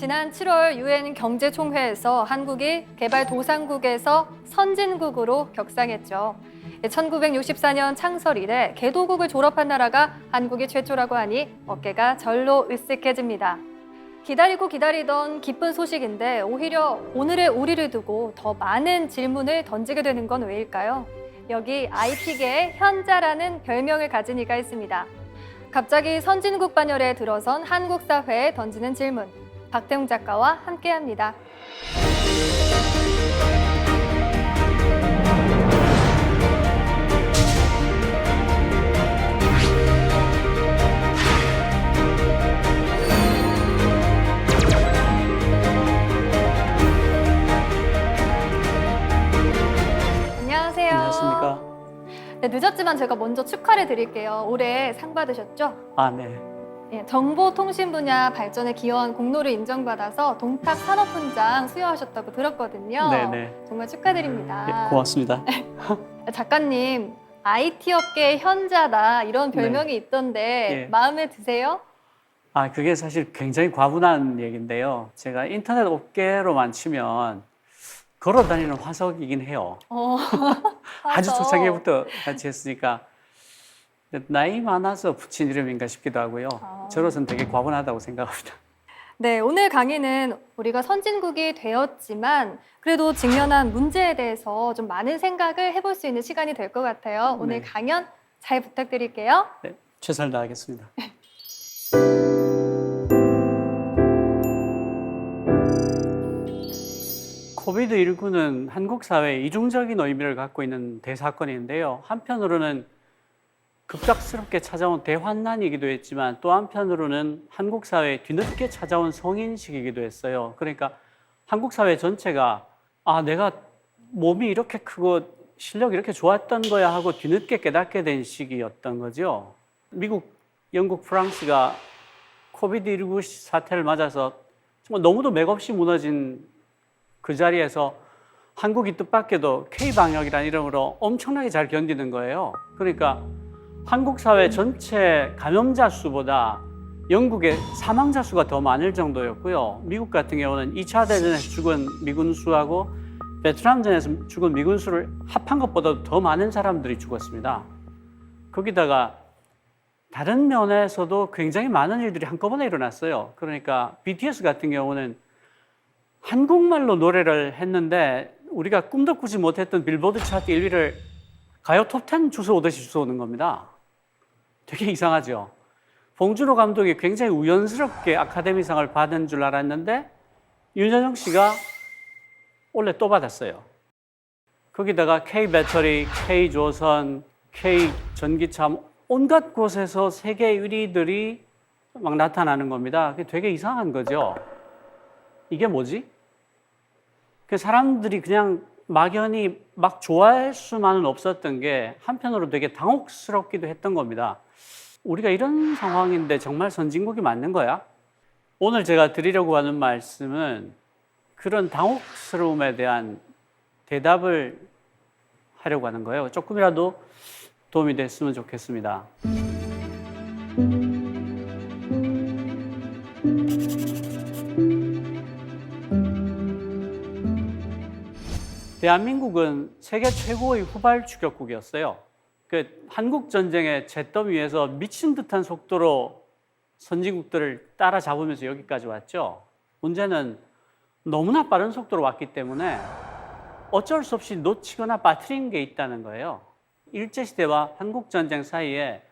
지난 7월 UN 경제총회에서 한국이 개발도상국에서 선진국으로 격상했죠. 1964년 창설 이래 개도국을 졸업한 나라가 한국이 최초라고 하니 어깨가 절로 으쓱해집니다. 기다리고 기다리던 기쁜 소식인데 오히려 오늘의 우리를 두고 더 많은 질문을 던지게 되는 건 왜일까요? 여기 IT계의 현자라는 별명을 가진 이가 있습니다. 갑자기 선진국 반열에 들어선 한국 사회에 던지는 질문. 박태웅 작가와 함께합니다. 안녕하세요. 안녕하십니까. 네, 늦었지만 제가 먼저 축하를 드릴게요. 올해 상 받으셨죠? 아, 네. 예, 정보통신 분야 발전에 기여한 공로를 인정받아서 동탁 산업훈장 수여하셨다고 들었거든요. 네네. 정말 축하드립니다. 예, 고맙습니다. 작가님, IT 업계의 현자다 이런 별명이 있던데 예. 마음에 드세요? 아, 그게 사실 굉장히 과분한 얘기인데요. 제가 인터넷 업계로만 치면 걸어 다니는 화석이긴 해요. 아주 화석. 초창기부터 같이 했으니까 나이 많아서 붙인 이름인가 싶기도 하고요. 저로서는 되게 과분하다고 생각합니다. 네, 오늘 강의는 우리가 선진국이 되었지만 그래도 직면한 문제에 대해서 좀 많은 생각을 해볼 수 있는 시간이 될 것 같아요. 오늘 네. 강연 잘 부탁드릴게요. 네, 최선을 다하겠습니다. 코비드19는 한국 사회에 이중적인 의미를 갖고 있는 대사건인데요. 한편으로는 급작스럽게 찾아온 대환난이기도 했지만 또 한편으로는 한국 사회에 뒤늦게 찾아온 성인식이기도 했어요. 그러니까 한국 사회 전체가 내가 몸이 이렇게 크고 실력이 이렇게 좋았던 거야 하고 뒤늦게 깨닫게 된 시기였던 거죠. 미국, 영국, 프랑스가 코비드19 사태를 맞아서 정말 너무도 맥없이 무너진 그 자리에서 한국이 뜻밖에도 K방역이라는 이름으로 엄청나게 잘 견디는 거예요. 그러니까 한국 사회 전체 감염자 수보다 영국의 사망자 수가 더 많을 정도였고요. 미국 같은 경우는 2차 대전에서 죽은 미군 수하고 베트남전에서 죽은 미군 수를 합한 것보다 더 많은 사람들이 죽었습니다. 거기다가 다른 면에서도 굉장히 많은 일들이 한꺼번에 일어났어요. 그러니까 BTS 같은 경우는 한국말로 노래를 했는데 우리가 꿈도 꾸지 못했던 빌보드 차트 1위를 가요 톱10 주워오듯이 주워오는 겁니다. 되게 이상하죠. 봉준호 감독이 굉장히 우연스럽게 아카데미상을 받은 줄 알았는데 윤여정 씨가 원래 또 받았어요. 거기다가 K배터리, K조선, K전기차 온갖 곳에서 세계 1위들이 막 나타나는 겁니다. 그게 되게 이상한 거죠. 이게 뭐지? 그 사람들이 그냥 막연히 막 좋아할 수만은 없었던 게 한편으로 되게 당혹스럽기도 했던 겁니다. 우리가 이런 상황인데 정말 선진국이 맞는 거야? 오늘 제가 드리려고 하는 말씀은 그런 당혹스러움에 대한 대답을 하려고 하는 거예요. 조금이라도 도움이 됐으면 좋겠습니다. 대한민국은 세계 최고의 후발 추격국이었어요. 그 한국 전쟁의 잿더미 위에서 미친 듯한 속도로 선진국들을 따라잡으면서 여기까지 왔죠. 문제는 너무나 빠른 속도로 왔기 때문에 어쩔 수 없이 놓치거나 빠뜨린 게 있다는 거예요. 일제시대와 한국전쟁 사이에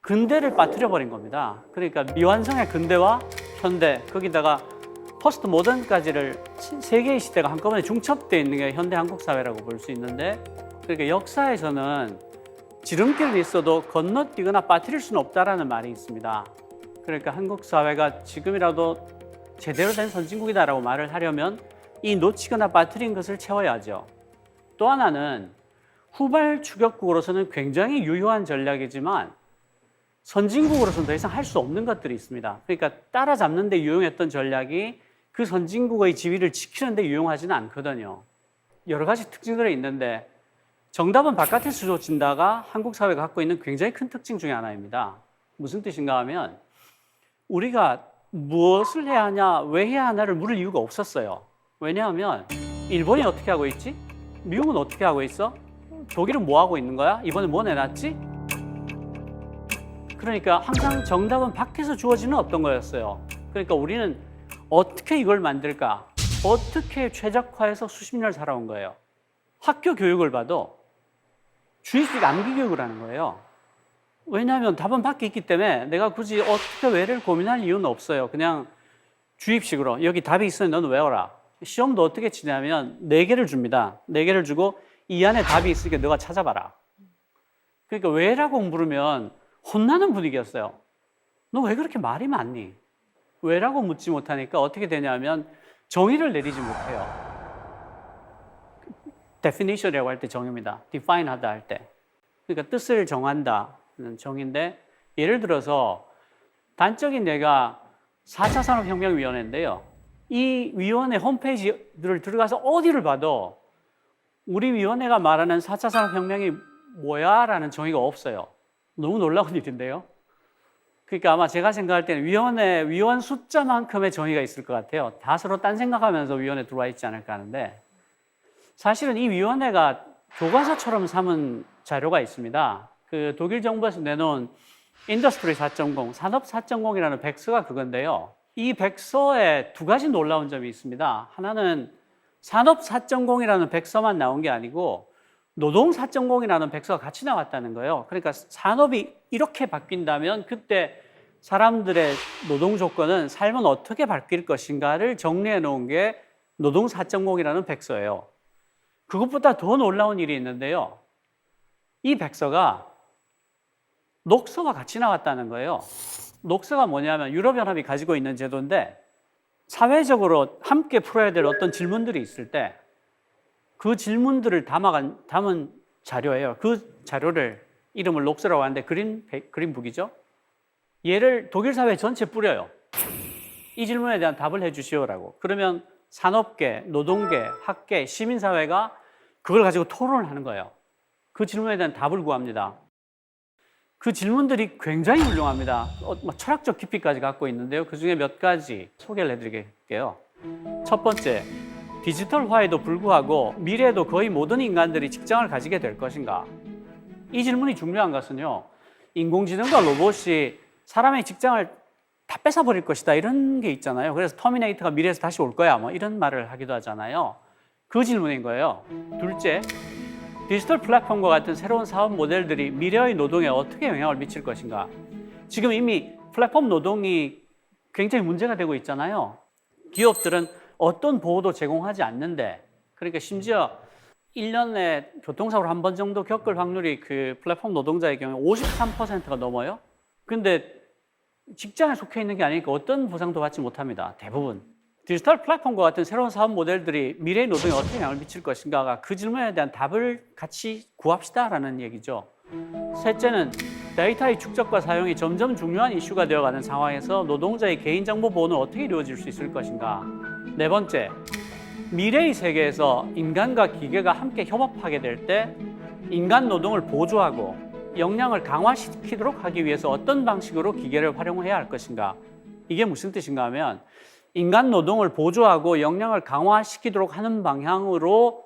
근대를 빠뜨려 버린 겁니다. 그러니까 미완성의 근대와 현대, 거기다가 포스트 모던까지를 세 개의 시대가 한꺼번에 중첩되어 있는 게 현대 한국 사회라고 볼 수 있는데, 그러니까 역사에서는 지름길은 있어도 건너뛰거나 빠뜨릴 수는 없다라는 말이 있습니다. 그러니까 한국 사회가 지금이라도 제대로 된 선진국이다라고 말을 하려면 이 놓치거나 빠뜨린 것을 채워야죠. 또 하나는 후발 추격국으로서는 굉장히 유효한 전략이지만 선진국으로서는 더 이상 할 수 없는 것들이 있습니다. 그러니까 따라잡는 데 유용했던 전략이 그 선진국의 지위를 지키는 데 유용하지는 않거든요. 여러 가지 특징들이 있는데 정답은 바깥에서 주어진다가 한국 사회가 갖고 있는 굉장히 큰 특징 중에 하나입니다. 무슨 뜻인가 하면 우리가 무엇을 해야 하냐, 왜 해야 하나를 물을 이유가 없었어요. 왜냐하면 일본이 어떻게 하고 있지? 미국은 어떻게 하고 있어? 독일은 뭐 하고 있는 거야? 이번에 뭐 내놨지? 그러니까 항상 정답은 밖에서 주어지는 어떤 거였어요. 그러니까 우리는 어떻게 이걸 만들까? 어떻게 최적화해서 수십 년을 살아온 거예요. 학교 교육을 봐도 주입식 암기 교육을 하는 거예요. 왜냐하면 답은 밖에 있기 때문에 내가 굳이 어떻게 왜를 고민할 이유는 없어요. 그냥 주입식으로 여기 답이 있으니 너는 외워라. 시험도 어떻게 치냐면 4개를 줍니다. 4개를 주고 이 안에 답이 있으니까 너가 찾아봐라. 그러니까 왜라고 물으면 혼나는 분위기였어요. 너 왜 그렇게 말이 많니? 왜라고 묻지 못하니까 어떻게 되냐면 정의를 내리지 못해요. definition이라고 할 때 정의입니다. define 하다 할 때. 그러니까 뜻을 정한다는 정의인데 예를 들어서 단적인 예가 4차 산업혁명위원회인데요. 이 위원회 홈페이지를 들어가서 어디를 봐도 우리 위원회가 말하는 4차 산업혁명이 뭐야? 라는 정의가 없어요. 너무 놀라운 일인데요. 그러니까 아마 제가 생각할 때는 위원 숫자만큼의 정의가 있을 것 같아요. 다 서로 딴 생각하면서 위원회 들어와 있지 않을까 하는데 사실은 이 위원회가 교과서처럼 삼은 자료가 있습니다. 그 독일 정부에서 내놓은 인더스트리 4.0, 산업 4.0이라는 백서가 그건데요. 이 백서에 2가지 놀라운 점이 있습니다. 하나는 산업 4.0이라는 백서만 나온 게 아니고 노동 4.0이라는 백서가 같이 나왔다는 거예요. 그러니까 산업이 이렇게 바뀐다면 그때 사람들의 노동 조건은 삶은 어떻게 바뀔 것인가를 정리해 놓은 게 노동 4.0이라는 백서예요. 그것보다 더 놀라운 일이 있는데요. 이 백서가 녹서가 같이 나왔다는 거예요. 녹서가 뭐냐면 유럽연합이 가지고 있는 제도인데 사회적으로 함께 풀어야 될 어떤 질문들이 있을 때 그 질문들을 담은 자료예요. 그 자료를 이름을 녹서라고 하는데 그린북이죠. 얘를 독일 사회 전체에 뿌려요. 이 질문에 대한 답을 해주시오라고. 그러면 산업계, 노동계, 학계, 시민사회가 그걸 가지고 토론을 하는 거예요. 그 질문에 대한 답을 구합니다. 그 질문들이 굉장히 훌륭합니다. 철학적 깊이까지 갖고 있는데요. 그 중에 몇 가지 소개를 해드릴게요. 첫 번째, 디지털화에도 불구하고 미래에도 거의 모든 인간들이 직장을 가지게 될 것인가? 이 질문이 중요한 것은요. 인공지능과 로봇이 사람의 직장을 다 뺏어버릴 것이다 이런 게 있잖아요. 그래서 터미네이터가 미래에서 다시 올 거야 뭐 이런 말을 하기도 하잖아요. 그 질문인 거예요. 둘째, 디지털 플랫폼과 같은 새로운 사업 모델들이 미래의 노동에 어떻게 영향을 미칠 것인가? 지금 이미 플랫폼 노동이 굉장히 문제가 되고 있잖아요. 기업들은 어떤 보호도 제공하지 않는데, 그러니까 심지어 1년에 교통사고를 한 번 정도 겪을 확률이 그 플랫폼 노동자의 경우에 53%가 넘어요. 근데 직장에 속해 있는 게 아니니까 어떤 보상도 받지 못합니다. 대부분. 디지털 플랫폼과 같은 새로운 사업 모델들이 미래의 노동에 어떻게 영향을 미칠 것인가가 그 질문에 대한 답을 같이 구합시다라는 얘기죠. 셋째는 데이터의 축적과 사용이 점점 중요한 이슈가 되어가는 상황에서 노동자의 개인정보 보호는 어떻게 이루어질 수 있을 것인가. 네 번째, 미래의 세계에서 인간과 기계가 함께 협업하게 될 때 인간 노동을 보조하고 역량을 강화시키도록 하기 위해서 어떤 방식으로 기계를 활용해야 할 것인가. 이게 무슨 뜻인가 하면 인간 노동을 보조하고 역량을 강화시키도록 하는 방향으로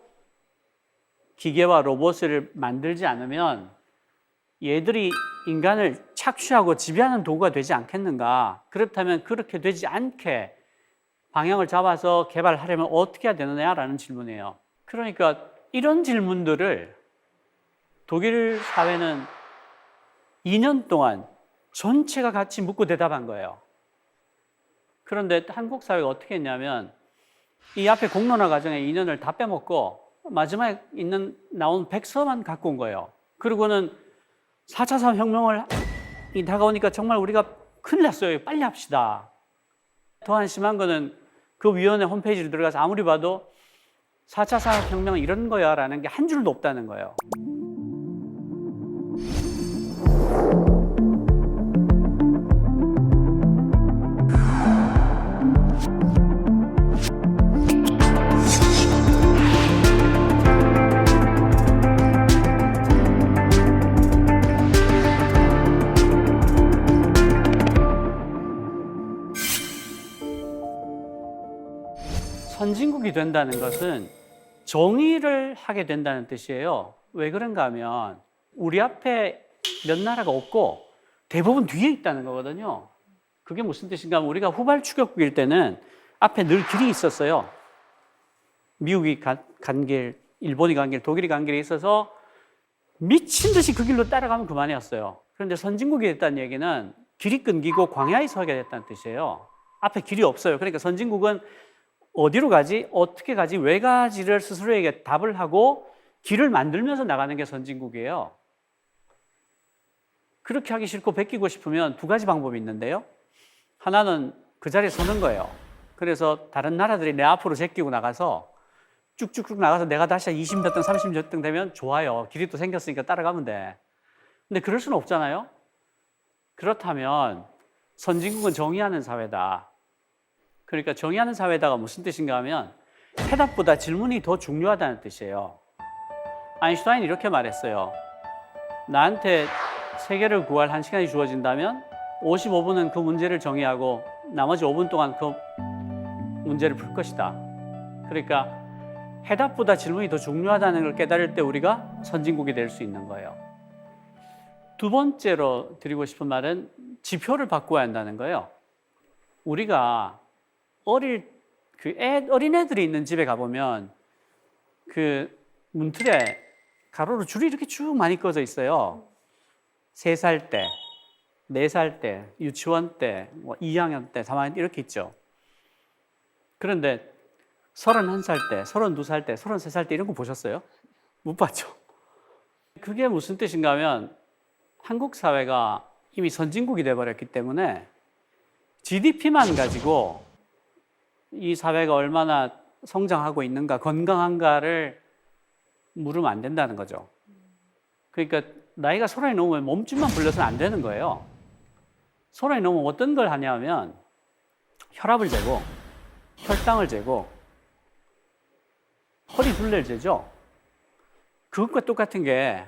기계와 로봇을 만들지 않으면 얘들이 인간을 착취하고 지배하는 도구가 되지 않겠는가. 그렇다면 그렇게 되지 않게 방향을 잡아서 개발하려면 어떻게 해야 되느냐라는 질문이에요. 그러니까 이런 질문들을 독일 사회는 2년 동안 전체가 같이 묻고 대답한 거예요. 그런데 한국 사회가 어떻게 했냐면 이 앞에 공론화 과정에 2년을 다 빼먹고 마지막에 나온 백서만 갖고 온 거예요. 그리고는 4차 산업혁명이 다가오니까 정말 우리가 큰일 났어요. 빨리 합시다. 더 한심한 거는 그 위원회 홈페이지를 들어가서 아무리 봐도 4차 산업혁명은 이런 거야 라는 게 한 줄도 없다는 거예요. 선진국이 된다는 것은 정의를 하게 된다는 뜻이에요. 왜 그런가 하면 우리 앞에 몇 나라가 없고 대부분 뒤에 있다는 거거든요. 그게 무슨 뜻인가 하면 우리가 후발 추격국일 때는 앞에 늘 길이 있었어요. 미국이 간 길, 일본이 간 길, 독일이 간 길이 있어서 미친 듯이 그 길로 따라가면 그만이었어요. 그런데 선진국이 됐다는 얘기는 길이 끊기고 광야에 서게 됐다는 뜻이에요. 앞에 길이 없어요. 그러니까 선진국은 어디로 가지, 어떻게 가지, 왜 가지를 스스로에게 답을 하고 길을 만들면서 나가는 게 선진국이에요. 그렇게 하기 싫고 베끼고 싶으면 두 가지 방법이 있는데요. 하나는 그 자리에 서는 거예요. 그래서 다른 나라들이 내 앞으로 제끼고 나가서 쭉쭉쭉 나가서 내가 다시 20몇 등, 30몇 등 되면 좋아요. 길이 또 생겼으니까 따라가면 돼. 근데 그럴 수는 없잖아요. 그렇다면 선진국은 정의하는 사회다. 그러니까 정의하는 사회다가 무슨 뜻인가 하면 해답보다 질문이 더 중요하다는 뜻이에요. 아인슈타인이 이렇게 말했어요. 나한테 세계를 구할 1시간이 주어진다면 55분은 그 문제를 정의하고 나머지 5분 동안 그 문제를 풀 것이다. 그러니까 해답보다 질문이 더 중요하다는 걸 깨달을 때 우리가 선진국이 될 수 있는 거예요. 두 번째로 드리고 싶은 말은 지표를 바꿔야 한다는 거예요. 우리가 어린애들이 있는 집에 가보면 그 문틀에 가로로 줄이 이렇게 쭉 많이 꺼져 있어요. 3살 때, 4살 때, 유치원 때, 2학년 때, 3학년 때 이렇게 있죠. 그런데 31살 때, 32살 때, 33살 때 이런 거 보셨어요? 못 봤죠? 그게 무슨 뜻인가 하면 한국 사회가 이미 선진국이 돼버렸기 때문에 GDP만 가지고 이 사회가 얼마나 성장하고 있는가, 건강한가를 물으면 안 된다는 거죠. 그러니까 나이가 30이 넘으면 몸집만 불려서는 안 되는 거예요. 30이 넘으면 어떤 걸 하냐면 혈압을 재고 혈당을 재고 허리 둘레를 재죠. 그것과 똑같은 게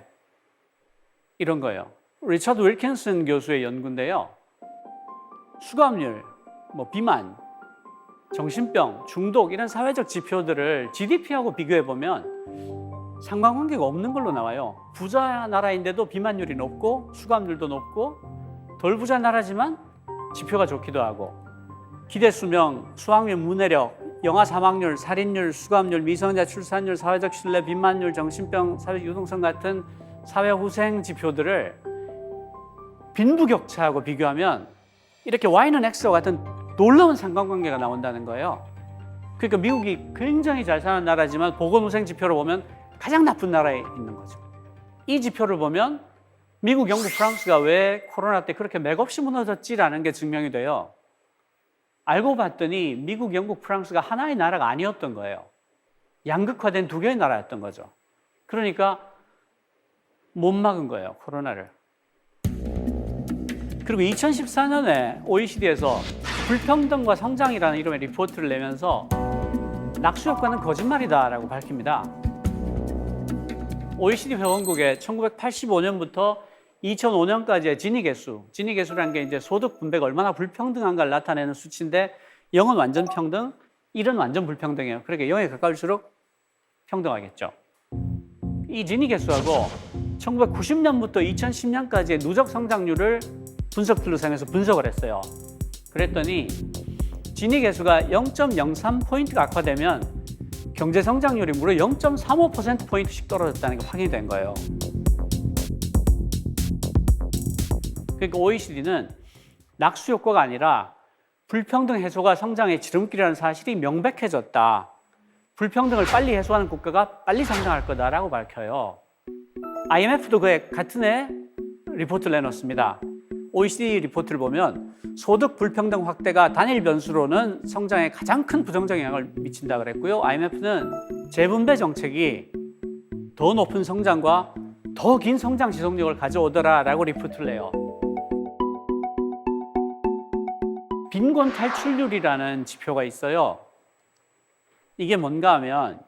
이런 거예요. 리처드 윌킨슨 교수의 연구인데요. 수감률, 비만, 정신병, 중독 이런 사회적 지표들을 GDP하고 비교해 보면 상관관계가 없는 걸로 나와요. 부자 나라인데도 비만율이 높고 수감률도 높고 덜 부자 나라지만 지표가 좋기도 하고 기대 수명, 수학률, 문해력, 영아 사망률, 살인율, 수감률, 미성년자 출산율, 사회적 신뢰, 비만율, 정신병, 사회적 유동성 같은 사회 후생 지표들을 빈부격차하고 비교하면 이렇게 Y는 X와 같은 놀라운 상관관계가 나온다는 거예요. 그러니까 미국이 굉장히 잘 사는 나라지만 보건후생 지표로 보면 가장 나쁜 나라에 있는 거죠. 이 지표를 보면 미국, 영국, 프랑스가 왜 코로나 때 그렇게 맥없이 무너졌지라는 게 증명이 돼요. 알고 봤더니 미국, 영국, 프랑스가 하나의 나라가 아니었던 거예요. 양극화된 두 개의 나라였던 거죠. 그러니까 못 막은 거예요, 코로나를. 그리고 2014년에 OECD에서 불평등과 성장이라는 이름의 리포트를 내면서 낙수 효과는 거짓말이다라고 밝힙니다. OECD 회원국의 1985년부터 2005년까지의 지니 계수라는 게 이제 소득 분배가 얼마나 불평등한가를 나타내는 수치인데 0은 완전 평등, 1은 완전 불평등이에요. 그러니까 0에 가까울수록 평등하겠죠. 이 지니 계수하고 1990년부터 2010년까지의 누적 성장률을 분석 툴로 사용해서 분석을 했어요. 그랬더니 지니 계수가 0.03포인트가 악화되면 경제 성장률이 무려 0.35%포인트씩 떨어졌다는 게 확인이 된 거예요. 그러니까 OECD는 낙수 효과가 아니라 불평등 해소가 성장의 지름길이라는 사실이 명백해졌다. 불평등을 빨리 해소하는 국가가 빨리 성장할 거다라고 밝혀요. IMF도 그에 같은 해 리포트를 내놓습니다. OECD 리포트를 보면 소득 불평등 확대가 단일 변수로는 성장에 가장 큰 부정적 영향을 미친다 그랬고요. IMF는 재분배 정책이 더 높은 성장과 더 긴 성장 지속력을 가져오더라라고 리포트를 내요. 빈곤 탈출률이라는 지표가 있어요. 이게 뭔가 하면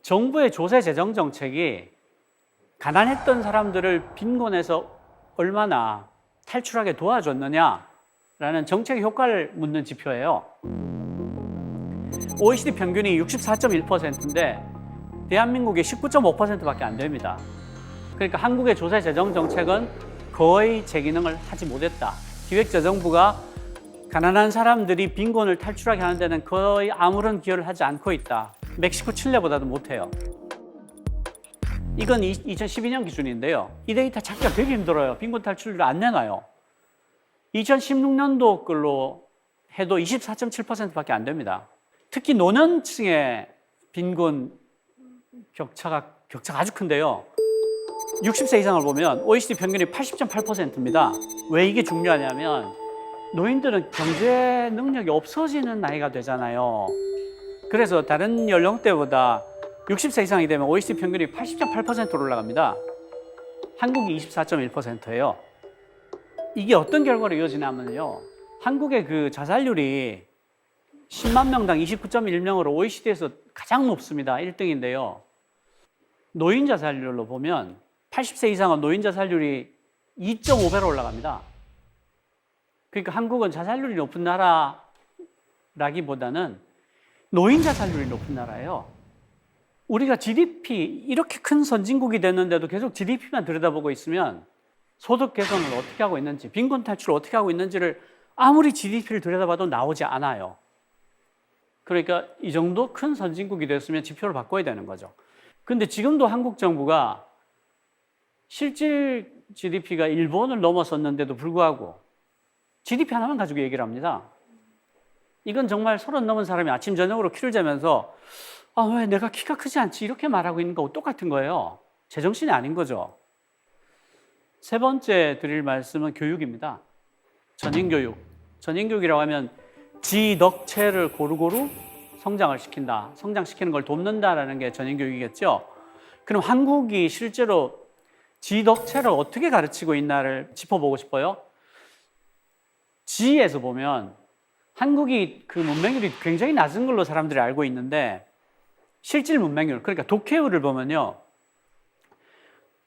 정부의 조세 재정 정책이 가난했던 사람들을 빈곤에서 얼마나 탈출하게 도와줬느냐라는 정책 효과를 묻는 지표예요. OECD 평균이 64.1%인데 대한민국이 19.5%밖에 안 됩니다. 그러니까 한국의 조세 재정 정책은 거의 제 기능을 하지 못했다. 기획재정부가 가난한 사람들이 빈곤을 탈출하게 하는 데는 거의 아무런 기여를 하지 않고 있다. 멕시코, 칠레보다도 못해요. 이건 2012년 기준인데요. 이 데이터 찾기가 되게 힘들어요. 빈곤 탈출률을 안 내놔요. 2016년도 걸로 해도 24.7%밖에 안 됩니다. 특히 노년층의 빈곤 격차가 아주 큰데요. 60세 이상을 보면 OECD 평균이 80.8%입니다. 왜 이게 중요하냐면 노인들은 경제 능력이 없어지는 나이가 되잖아요. 그래서 다른 연령대보다 60세 이상이 되면 OECD 평균이 80.8%로 올라갑니다. 한국이 24.1%예요. 이게 어떤 결과로 이어지냐면요. 한국의 그 자살률이 10만 명당 29.1명으로 OECD에서 가장 높습니다. 1등인데요. 노인 자살률로 보면 80세 이상은 노인 자살률이 2.5배로 올라갑니다. 그러니까 한국은 자살률이 높은 나라라기보다는 노인 자살률이 높은 나라예요. 우리가 GDP 이렇게 큰 선진국이 됐는데도 계속 GDP만 들여다보고 있으면 소득 개선을 어떻게 하고 있는지, 빈곤 탈출을 어떻게 하고 있는지를 아무리 GDP를 들여다봐도 나오지 않아요. 그러니까 이 정도 큰 선진국이 됐으면 지표를 바꿔야 되는 거죠. 근데 지금도 한국 정부가 실질 GDP가 일본을 넘어섰는데도 불구하고 GDP 하나만 가지고 얘기를 합니다. 이건 정말 30 넘은 사람이 아침 저녁으로 키를 재면서 왜 내가 키가 크지 않지 이렇게 말하고 있는 거하고 똑같은 거예요. 제정신이 아닌 거죠. 세 번째 드릴 말씀은 교육입니다. 전인교육. 전인교육이라고 하면 지덕체를 고루고루 성장을 시킨다. 성장시키는 걸 돕는다라는 게 전인교육이겠죠. 그럼 한국이 실제로 지덕체를 어떻게 가르치고 있나를 짚어보고 싶어요. 지에서 보면 한국이 그 문맹률이 굉장히 낮은 걸로 사람들이 알고 있는데 실질 문맹률, 그러니까 독해율을 보면요.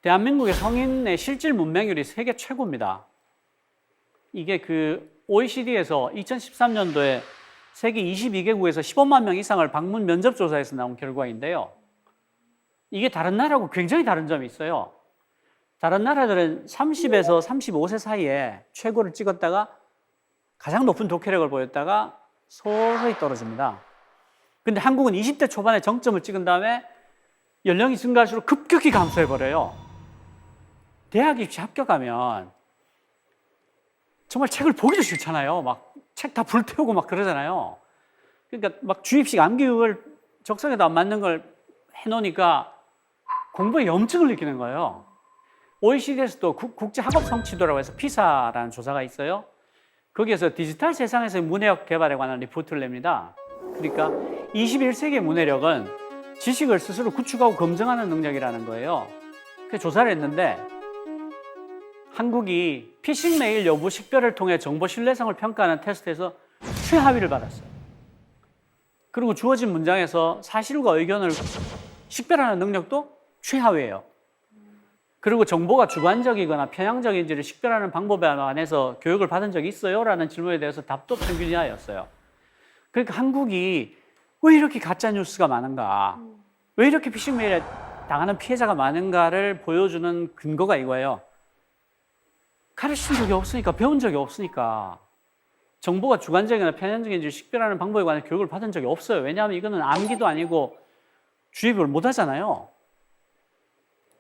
대한민국의 성인의 실질 문맹률이 세계 최고입니다. 이게 그 OECD에서 2013년도에 세계 22개국에서 15만 명 이상을 방문 면접 조사에서 나온 결과인데요. 이게 다른 나라하고 굉장히 다른 점이 있어요. 다른 나라들은 30에서 35세 사이에 최고를 찍었다가 가장 높은 독해력을 보였다가 서서히 떨어집니다. 근데 한국은 20대 초반에 정점을 찍은 다음에 연령이 증가할수록 급격히 감소해버려요. 대학 입시 합격하면 정말 책을 보기도 싫잖아요. 막 책 다 불태우고 막 그러잖아요. 그러니까 막 주입식 암기육을 적성에도 안 맞는 걸 해놓으니까 공부에 염증을 느끼는 거예요. OECD에서도 국제학업 성취도라고 해서 피사라는 조사가 있어요. 거기에서 디지털 세상에서의 문해력 개발에 관한 리포트를 냅니다. 그러니까 21세기의 문해력은 지식을 스스로 구축하고 검증하는 능력이라는 거예요. 그래서 조사를 했는데 한국이 피싱 메일 여부 식별을 통해 정보 신뢰성을 평가하는 테스트에서 최하위를 받았어요. 그리고 주어진 문장에서 사실과 의견을 식별하는 능력도 최하위예요. 그리고 정보가 주관적이거나 편향적인지를 식별하는 방법에 관해서 교육을 받은 적이 있어요? 라는 질문에 대해서 답도 평균 이하였어요. 그러니까 한국이 왜 이렇게 가짜 뉴스가 많은가? 왜 이렇게 피싱 메일에 당하는 피해자가 많은가를 보여주는 근거가 이거예요. 가르친 적이 없으니까, 배운 적이 없으니까. 정보가 주관적이나 편향적인지를 식별하는 방법에 관한 교육을 받은 적이 없어요. 왜냐하면 이거는 암기도 아니고 주입을 못 하잖아요.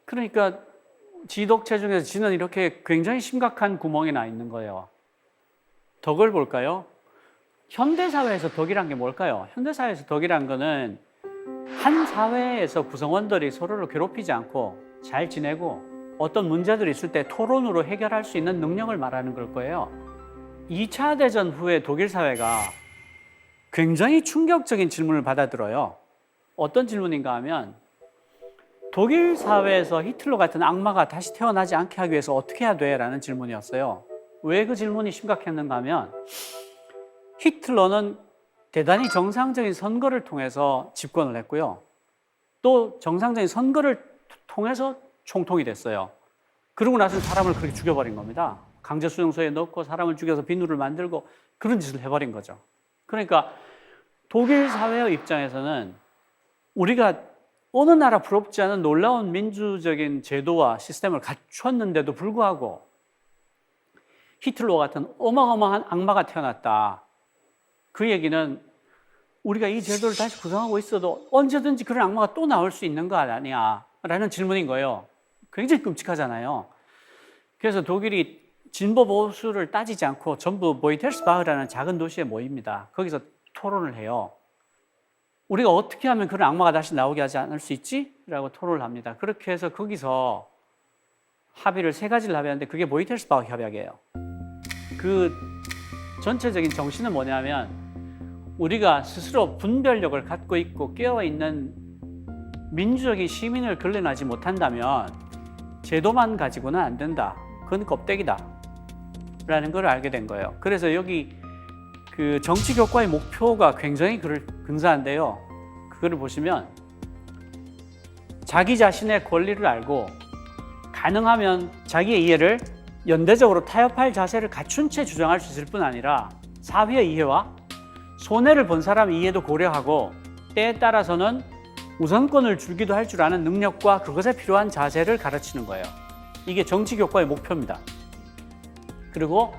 그러니까 지독체 중에서 지는 이렇게 굉장히 심각한 구멍이 나 있는 거예요. 덕을 볼까요? 현대사회에서 덕이란 게 뭘까요? 현대사회에서 덕이란 거는 한 사회에서 구성원들이 서로를 괴롭히지 않고 잘 지내고 어떤 문제들이 있을 때 토론으로 해결할 수 있는 능력을 말하는 걸 거예요. 2차 대전 후에 독일 사회가 굉장히 충격적인 질문을 받아들어요. 어떤 질문인가 하면 독일 사회에서 히틀러 같은 악마가 다시 태어나지 않게 하기 위해서 어떻게 해야 돼? 라는 질문이었어요. 왜 그 질문이 심각했는가 하면 히틀러는 대단히 정상적인 선거를 통해서 집권을 했고요. 또 정상적인 선거를 통해서 총통이 됐어요. 그러고 나서 사람을 그렇게 죽여버린 겁니다. 강제수용소에 넣고 사람을 죽여서 비누를 만들고 그런 짓을 해버린 거죠. 그러니까 독일 사회의 입장에서는 우리가 어느 나라 부럽지 않은 놀라운 민주적인 제도와 시스템을 갖췄는데도 불구하고 히틀러 같은 어마어마한 악마가 태어났다. 그 얘기는 우리가 이 제도를 다시 구성하고 있어도 언제든지 그런 악마가 또 나올 수 있는 거 아니야? 라는 질문인 거예요. 굉장히 끔찍하잖아요. 그래서 독일이 진보 보수를 따지지 않고 전부 보이테르스바흐라는 작은 도시에 모입니다. 거기서 토론을 해요. 우리가 어떻게 하면 그런 악마가 다시 나오게 하지 않을 수 있지? 라고 토론을 합니다. 그렇게 해서 거기서 합의를 3가지를 합의하는데 그게 보이테르스바흐 협약이에요. 그 전체적인 정신은 뭐냐면 우리가 스스로 분별력을 갖고 있고 깨어있는 민주적인 시민을 걸러내지 못한다면 제도만 가지고는 안 된다. 그건 껍데기다. 라는 걸 알게 된 거예요. 그래서 여기 그 정치 교과의 목표가 굉장히 근사한데요. 그거를 보시면 자기 자신의 권리를 알고 가능하면 자기의 이해를 연대적으로 타협할 자세를 갖춘 채 주장할 수 있을 뿐 아니라 사회의 이해와 손해를 본 사람의 이해도 고려하고 때에 따라서는 우선권을 주기도 할 줄 아는 능력과 그것에 필요한 자세를 가르치는 거예요. 이게 정치 교과의 목표입니다. 그리고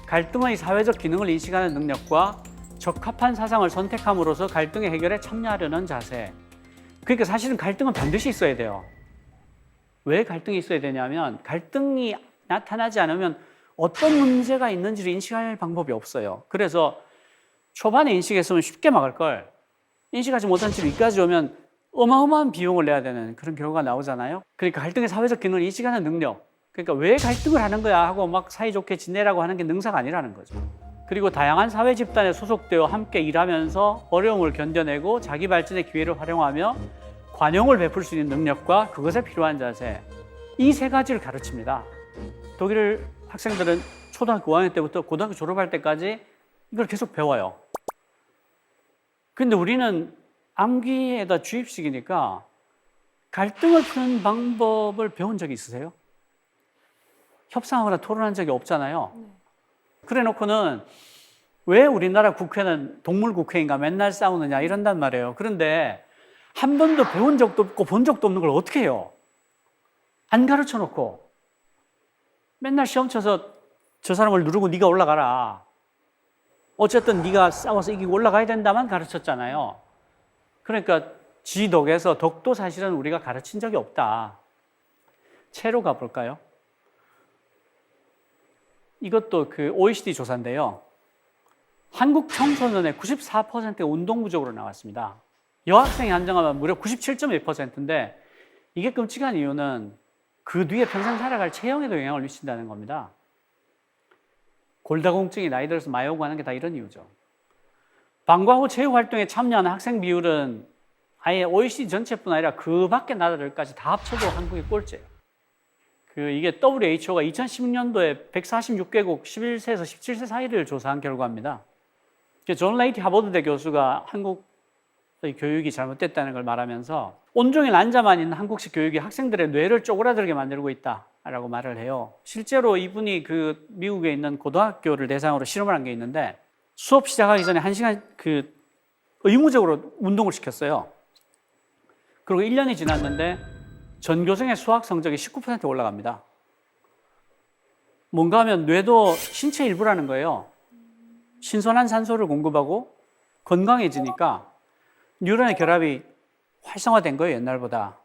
갈등의 사회적 기능을 인식하는 능력과 적합한 사상을 선택함으로써 갈등의 해결에 참여하려는 자세. 그러니까 사실은 갈등은 반드시 있어야 돼요. 왜 갈등이 있어야 되냐면 갈등이 나타나지 않으면 어떤 문제가 있는지를 인식할 방법이 없어요. 그래서 초반에 인식했으면 쉽게 막을 걸 인식하지 못한 채로 여기까지 오면 어마어마한 비용을 내야 되는 그런 결과가 나오잖아요. 그러니까 갈등의 사회적 기능을 인식하는 능력. 그러니까 왜 갈등을 하는 거야 하고 막 사이좋게 지내라고 하는 게 능사가 아니라는 거죠. 그리고 다양한 사회 집단에 소속되어 함께 일하면서 어려움을 견뎌내고 자기 발전의 기회를 활용하며 관용을 베풀 수 있는 능력과 그것에 필요한 자세. 이 3가지를 가르칩니다. 독일 학생들은 초등학교 5학년 때부터 고등학교 졸업할 때까지 이걸 계속 배워요. 근데 우리는 암기에다 주입식이니까 갈등을 푸는 방법을 배운 적이 있으세요? 협상하거나 토론한 적이 없잖아요. 그래 놓고는 왜 우리나라 국회는 동물 국회인가 맨날 싸우느냐 이런단 말이에요. 그런데 한 번도 배운 적도 없고 본 적도 없는 걸 어떻게 해요? 안 가르쳐 놓고 맨날 시험 쳐서 저 사람을 누르고 네가 올라가라. 어쨌든 네가 싸워서 이기고 올라가야 된다만 가르쳤잖아요. 그러니까 지 덕에서 덕도 사실은 우리가 가르친 적이 없다. 채로 가볼까요? 이것도 그 OECD 조사인데요. 한국 청소년의 94%가 운동 부족으로 나왔습니다. 여학생이 한정하면 무려 97.1%인데 이게 끔찍한 이유는 그 뒤에 평생 살아갈 체형에도 영향을 미친다는 겁니다. 골다공증이 나이 들어서 많이 오고 하는 게 다 이런 이유죠. 방과 후 체육활동에 참여하는 학생 비율은 아예 OECD 전체뿐 아니라 그 밖의 나라들까지 다 합쳐도 한국이 꼴찌예요. 이게 WHO가 2016년도에 146개국 11세에서 17세 사이를 조사한 결과입니다. 존 레이티 하버드대 교수가 한국의 교육이 잘못됐다는 걸 말하면서 온종일 앉아만 있는 한국식 교육이 학생들의 뇌를 쪼그라들게 만들고 있다라고 말을 해요. 실제로 이분이 그 미국에 있는 고등학교를 대상으로 실험을 한 게 있는데 수업 시작하기 전에 1시간 의무적으로 운동을 시켰어요. 그리고 1년이 지났는데 전교생의 수학 성적이 19% 올라갑니다. 뭔가 하면 뇌도 신체 일부라는 거예요. 신선한 산소를 공급하고 건강해지니까 뉴런의 결합이 활성화된 거예요, 옛날보다.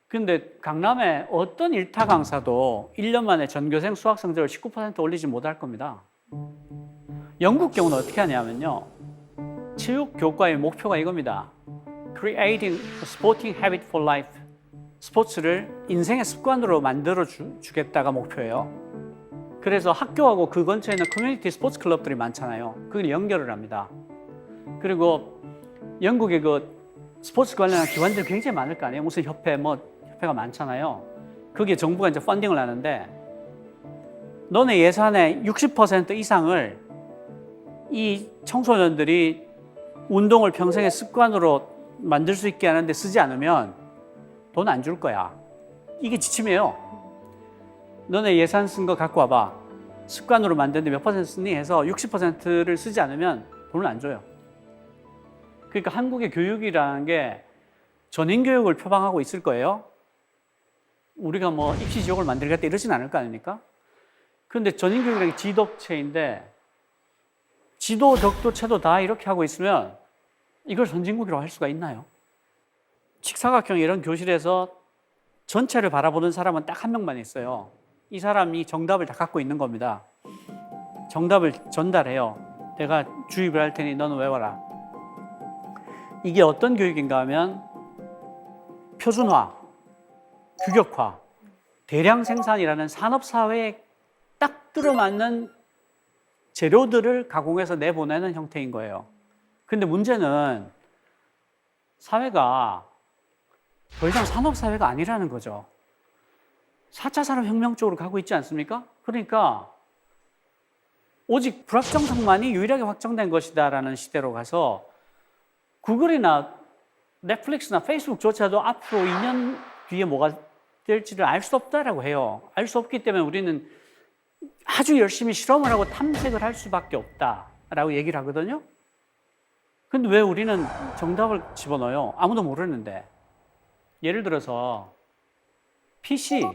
근데 강남의 어떤 일타 강사도 1년 만에 전교생 수학 성적을 19% 올리지 못할 겁니다. 영국 경우는 어떻게 하냐면요. 체육 교과의 목표가 이겁니다. Creating a sporting habit for life. 스포츠를 인생의 습관으로 만들어 주겠다가 목표예요. 그래서 학교하고 그 근처에 있는 커뮤니티 스포츠 클럽들이 많잖아요. 그걸 연결을 합니다. 그리고 영국의 그 스포츠 관련한 기관들이 굉장히 많을 거 아니에요. 무슨 협회가 많잖아요. 거기에 정부가 이제 펀딩을 하는데 너네 예산의 60% 이상을 이 청소년들이 운동을 평생의 습관으로 만들 수 있게 하는데 쓰지 않으면 돈 안 줄 거야. 이게 지침이에요. 너네 예산 쓴 거 갖고 와봐. 습관으로 만드는데 몇 퍼센트 쓰니 해서 60%를 쓰지 않으면 돈을 안 줘요. 그러니까 한국의 교육이라는 게 전인 교육을 표방하고 있을 거예요. 우리가 뭐 입시 지옥을 만들겠다 이러진 않을 거 아닙니까? 그런데 전인 교육이라는 게 지덕체인데 지도, 덕도, 체도 다 이렇게 하고 있으면 이걸 선진국이라고 할 수가 있나요? 직사각형 이런 교실에서 전체를 바라보는 사람은 딱 한 명만 있어요. 이 사람이 정답을 다 갖고 있는 겁니다. 정답을 전달해요. 내가 주입을 할 테니 너는 외워라. 이게 어떤 교육인가 하면 표준화, 규격화, 대량 생산이라는 산업사회에 딱 들어맞는 재료들을 가공해서 내보내는 형태인 거예요. 근데 문제는 사회가 더 이상 산업사회가 아니라는 거죠. 4차 산업혁명 쪽으로 가고 있지 않습니까? 그러니까 오직 불확정성만이 유일하게 확정된 것이다라는 시대로 가서 구글이나 넷플릭스나 페이스북조차도 앞으로 2년 뒤에 뭐가 될지를 알 수 없다라고 해요. 알 수 없기 때문에 우리는 아주 열심히 실험을 하고 탐색을 할 수밖에 없다라고 얘기를 하거든요. 근데 왜 우리는 정답을 집어넣어요? 아무도 모르는데. 예를 들어서 PC,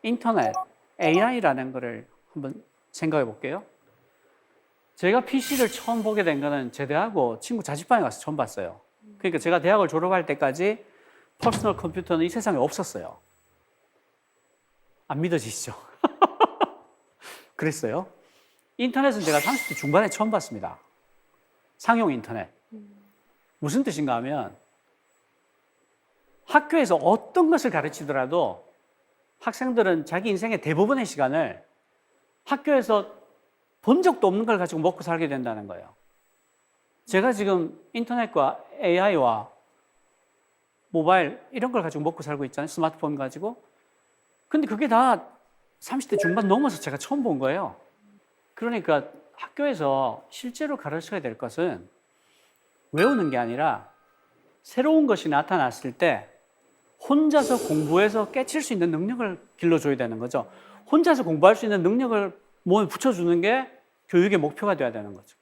인터넷, AI라는 거를 한번 생각해 볼게요. 제가 PC를 처음 보게 된 거는 제대하고 친구 자취방에 가서 처음 봤어요. 그러니까 제가 대학을 졸업할 때까지 퍼스널 컴퓨터는 이 세상에 없었어요. 안 믿어지시죠? 그랬어요. 인터넷은 제가 30대 중반에 처음 봤습니다. 상용 인터넷. 무슨 뜻인가 하면 학교에서 어떤 것을 가르치더라도 학생들은 자기 인생의 대부분의 시간을 학교에서 본 적도 없는 걸 가지고 먹고 살게 된다는 거예요. 제가 지금 인터넷과 AI와 모바일 이런 걸 가지고 먹고 살고 있잖아요. 스마트폰 가지고. 근데 그게 다 30대 중반 넘어서 제가 처음 본 거예요. 그러니까 학교에서 실제로 가르쳐야 될 것은 외우는 게 아니라 새로운 것이 나타났을 때 혼자서 공부해서 깨칠 수 있는 능력을 길러줘야 되는 거죠. 혼자서 공부할 수 있는 능력을 몸에 붙여주는 게 교육의 목표가 돼야 되는 거죠.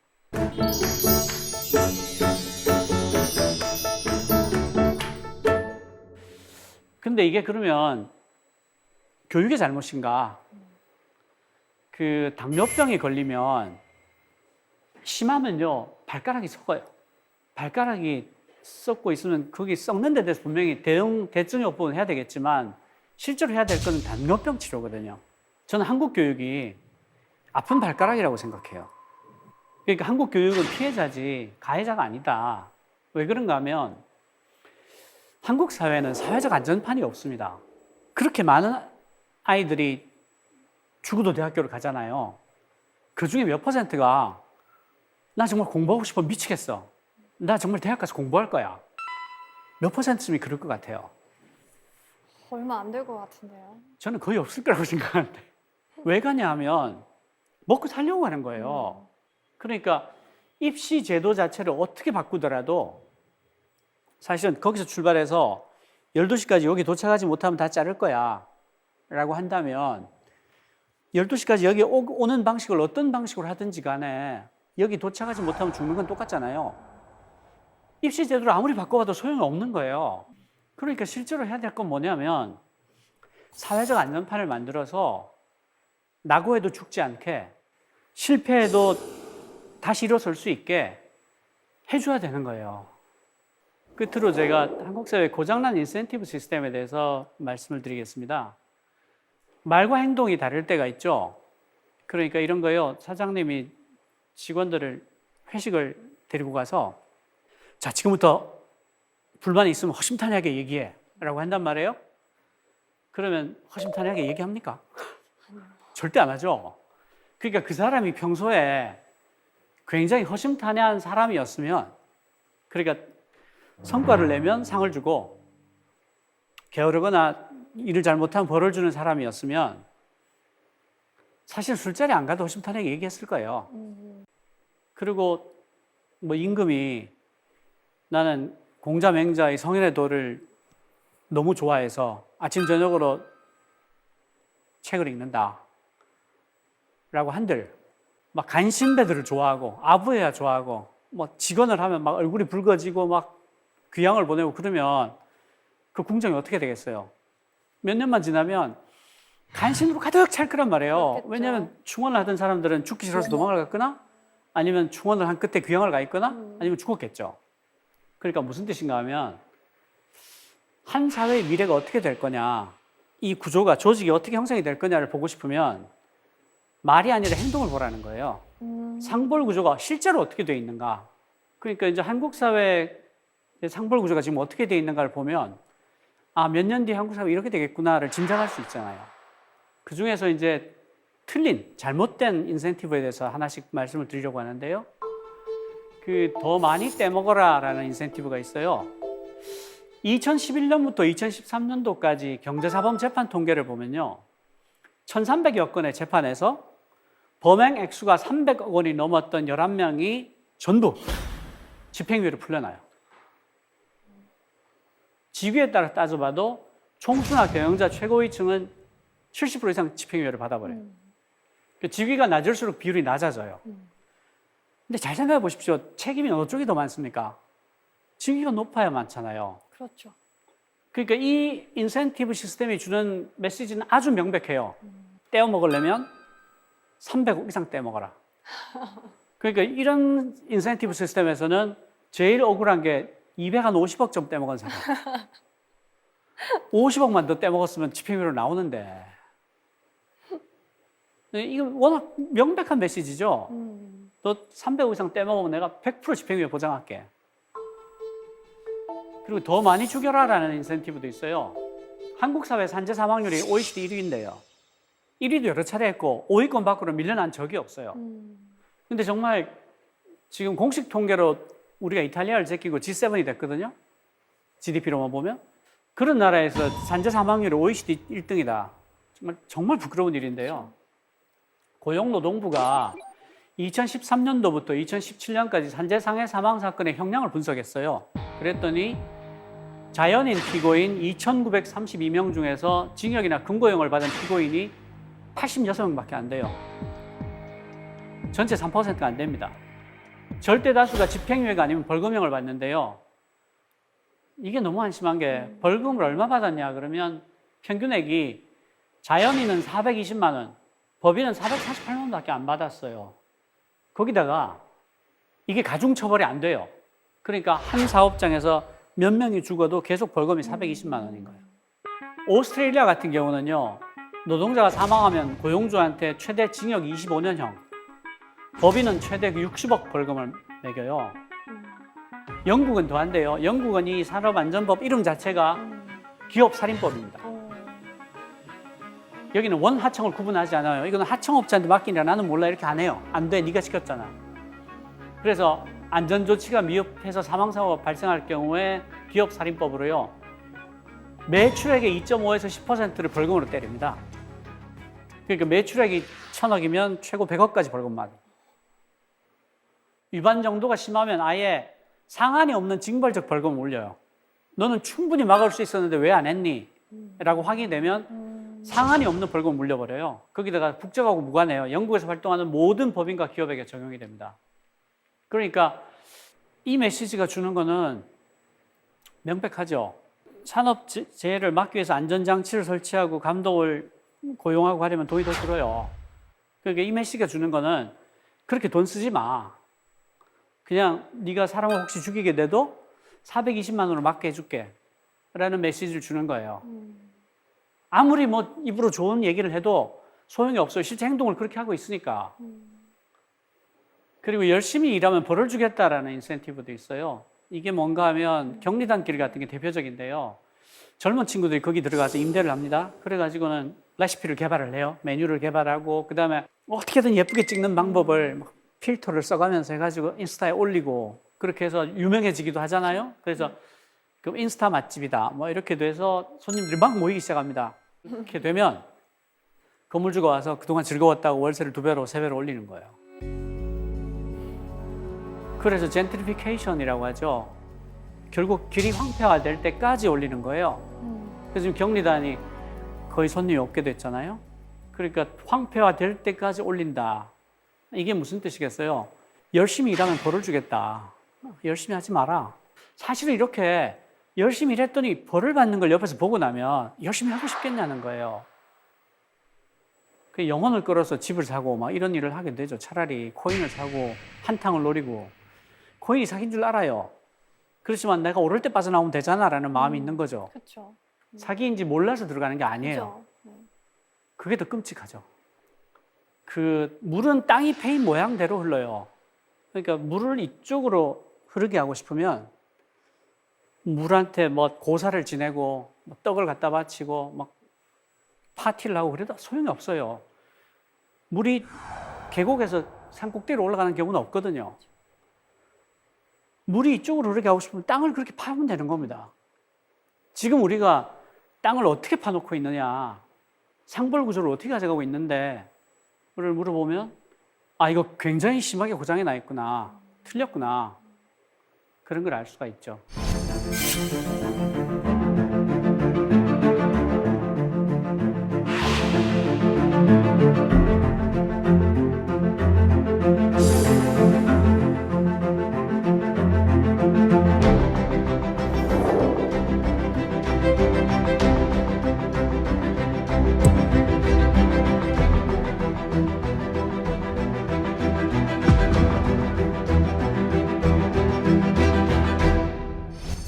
근데 이게 그러면 교육의 잘못인가? 그 당뇨병이 걸리면 심하면요 발가락이 썩어요. 발가락이 썩고 있으면 거기 썩는 데 대해서 분명히 대증요법은 해야 되겠지만 실제로 해야 될 거는 당뇨병 치료거든요. 저는 한국 교육이 아픈 발가락이라고 생각해요. 그러니까 한국 교육은 피해자지 가해자가 아니다. 왜 그런가 하면 한국 사회는 사회적 안전판이 없습니다. 그렇게 많은 아이들이 죽어도 대학교를 가잖아요. 그 중에 몇 퍼센트가 나 정말 공부하고 싶어 미치겠어. 나 정말 대학 가서 공부할 거야. 몇 퍼센트쯤이 그럴 것 같아요? 얼마 안 될 것 같은데요. 저는 거의 없을 거라고 생각하는데. 왜 가냐 하면 먹고 살려고 하는 거예요. 그러니까 입시 제도 자체를 어떻게 바꾸더라도 사실은 거기서 출발해서 12시까지 여기 도착하지 못하면 다 자를 거야 라고 한다면 12시까지 여기 오는 방식을 어떤 방식으로 하든지 간에 여기 도착하지 못하면 죽는 건 똑같잖아요. 입시 제도를 아무리 바꿔봐도 소용이 없는 거예요. 그러니까 실제로 해야 될 건 뭐냐면 사회적 안전판을 만들어서 낙오해도 죽지 않게 실패해도 다시 일어설 수 있게 해줘야 되는 거예요. 끝으로 제가 한국 사회 고장난 인센티브 시스템에 대해서 말씀을 드리겠습니다. 말과 행동이 다를 때가 있죠. 그러니까 이런 거요. 사장님이 직원들을 회식을 데리고 가서 자, 지금부터 불만이 있으면 허심탄회하게 얘기해 라고 한단 말이에요. 그러면 허심탄회하게 얘기합니까? 절대 안 하죠. 그러니까 그 사람이 평소에 굉장히 허심탄회한 사람이었으면 그러니까 성과를 내면 상을 주고 게으르거나 일을 잘못하면 벌을 주는 사람이었으면 사실 술자리 안 가도 허심탄회하게 얘기했을 거예요. 그리고 뭐 임금이 나는 공자 맹자의 성인의 도를 너무 좋아해서 아침 저녁으로 책을 읽는다 라고 한들 막 간신배들을 좋아하고 아부해야 좋아하고 뭐 직원을 하면 막 얼굴이 붉어지고 막 귀향을 보내고 그러면 그 궁정이 어떻게 되겠어요? 몇 년만 지나면 간신으로 가득 찰 거란 말이에요. 그렇겠죠. 왜냐하면 충원을 하던 사람들은 죽기 싫어서 도망을 갔거나 아니면 충원을 한 끝에 귀향을 가 있거나 아니면 죽었겠죠. 그러니까 무슨 뜻인가 하면 한 사회의 미래가 어떻게 될 거냐, 이 구조가, 조직이 어떻게 형성이 될 거냐를 보고 싶으면 말이 아니라 행동을 보라는 거예요. 상벌 구조가 실제로 어떻게 돼 있는가. 그러니까 이제 한국 사회의 상벌 구조가 지금 어떻게 돼 있는가를 보면 아, 몇 년 뒤에 한국 사회 이렇게 되겠구나를 짐작할 수 있잖아요. 그 중에서 이제 틀린, 잘못된 인센티브에 대해서 하나씩 말씀을 드리려고 하는데요. 그 더 많이 떼먹어라라는 인센티브가 있어요. 2011년부터 2013년도까지 경제사범 재판 통계를 보면요. 1,300여 건의 재판에서 범행 액수가 300억 원이 넘었던 11명이 전부 집행유예를 풀려나요. 직위에 따라 따져봐도 총수나 경영자 최고위층은 70% 이상 집행유예를 받아버려요. 직위가 낮을수록 비율이 낮아져요. 근데 잘 생각해 보십시오. 책임이 어느 쪽이 더 많습니까? 직위가 높아야 많잖아요. 그렇죠. 그러니까 이 인센티브 시스템이 주는 메시지는 아주 명백해요. 떼어 먹으려면 300억 이상 떼어 먹어라. 그러니까 이런 인센티브 시스템에서는 제일 억울한 게 250억 좀 떼먹은 사람. 50억만 더 떼먹었으면 집행유예로 나오는데. 이거 워낙 명백한 메시지죠. 너 300억 이상 떼먹으면 내가 100% 집행유예 보장할게. 그리고 더 많이 죽여라라는 인센티브도 있어요. 한국 사회 산재 사망률이 OECD 1위인데요. 1위도 여러 차례 했고 5위권 밖으로 밀려난 적이 없어요. 근데 정말 지금 공식 통계로 우리가 이탈리아를 제끼고 G7이 됐거든요. GDP로만 보면. 그런 나라에서 산재 사망률이 OECD 1등이다. 정말 부끄러운 일인데요. 고용노동부가 2013년도부터 2017년까지 산재 상해 사망 사건의 형량을 분석했어요. 그랬더니 자연인 피고인 2,932명 중에서 징역이나 금고형을 받은 피고인이 86명밖에 안 돼요. 전체 3%가 안 됩니다. 절대 다수가 집행유예가 아니면 벌금형을 받는데요. 이게 너무 한심한 게 벌금을 얼마 받았냐 그러면 평균액이 자연인은 420만 원, 법인은 448만 원밖에 안 받았어요. 거기다가 이게 가중처벌이 안 돼요. 그러니까 한 사업장에서 몇 명이 죽어도 계속 벌금이 420만 원인 거예요. 오스트레일리아 같은 경우는요. 노동자가 사망하면 고용주한테 최대 징역 25년형, 법인은 최대 60억 벌금을 매겨요. 영국은 더한데요. 영국은 이 산업안전법 이름 자체가 기업살인법입니다. 여기는 원하청을 구분하지 않아요. 이거는 하청업자한테 맡기니라 나는 몰라 이렇게 안 해요. 안 돼, 네가 시켰잖아. 그래서 안전조치가 미흡해서 사망사고가 발생할 경우에 기업살인법으로요. 매출액의 2.5에서 10%를 벌금으로 때립니다. 그러니까 매출액이 1,000억이면 최고 100억까지 벌금만. 위반 정도가 심하면 아예 상한이 없는 징벌적 벌금을 올려요. 너는 충분히 막을 수 있었는데 왜 안 했니? 라고 확인이 되면 상한이 없는 벌금을 물려버려요. 거기다가 국적하고 무관해요. 영국에서 활동하는 모든 법인과 기업에게 적용이 됩니다. 그러니까 이 메시지가 주는 거는 명백하죠. 산업재해를 막기 위해서 안전장치를 설치하고 감독을 고용하고 하려면 돈이 더 들어요. 그러니까 이 메시지가 주는 거는 그렇게 돈 쓰지 마. 그냥 네가 사람을 혹시 죽이게 돼도 420만 원으로 맞게 해줄게 라는 메시지를 주는 거예요. 아무리 뭐 입으로 좋은 얘기를 해도 소용이 없어요. 실제 행동을 그렇게 하고 있으니까. 그리고 열심히 일하면 벌을 주겠다라는 인센티브도 있어요. 이게 뭔가 하면 격리단길 같은 게 대표적인데요. 젊은 친구들이 거기 들어가서 임대를 합니다. 그래가지고는 레시피를 개발을 해요. 메뉴를 개발하고 그다음에 어떻게든 예쁘게 찍는 방법을 막 필터를 써가면서 해가지고 인스타에 올리고 그렇게 해서 유명해지기도 하잖아요. 그래서 그 인스타 맛집이다 뭐 이렇게 돼서 손님들이 막 모이기 시작합니다. 이렇게 되면 건물주가 와서 그동안 즐거웠다고 월세를 2배로 3배로 올리는 거예요. 그래서 젠트리피케이션이라고 하죠. 결국 길이 황폐화될 때까지 올리는 거예요. 그래서 지금 격리단이 거의 손님이 없게 됐잖아요. 그러니까 황폐화될 때까지 올린다. 이게 무슨 뜻이겠어요? 열심히 일하면 벌을 주겠다. 열심히 하지 마라. 사실은 이렇게 열심히 일했더니 벌을 받는 걸 옆에서 보고 나면 열심히 하고 싶겠냐는 거예요. 그 영혼을 끌어서 집을 사고 막 이런 일을 하게 되죠. 차라리 코인을 사고 한탕을 노리고. 코인이 사기인 줄 알아요. 그렇지만 내가 오를 때 빠져나오면 되잖아라는 마음이 있는 거죠. 그렇죠. 사기인지 몰라서 들어가는 게 아니에요. 그렇죠. 그게 더 끔찍하죠. 그 물은 땅이 패인 모양대로 흘러요. 그러니까 물을 이쪽으로 흐르게 하고 싶으면 물한테 뭐 고사를 지내고 뭐 떡을 갖다 바치고 막 파티를 하고 그래도 소용이 없어요. 물이 계곡에서 산 꼭대기로 올라가는 경우는 없거든요. 물이 이쪽으로 흐르게 하고 싶으면 땅을 그렇게 파면 되는 겁니다. 지금 우리가 땅을 어떻게 파놓고 있느냐, 상벌 구조를 어떻게 가져가고 있는데 를 물어보면 아, 이거 굉장히 심하게 고장이 나 있구나, 틀렸구나, 그런 걸 알 수가 있죠.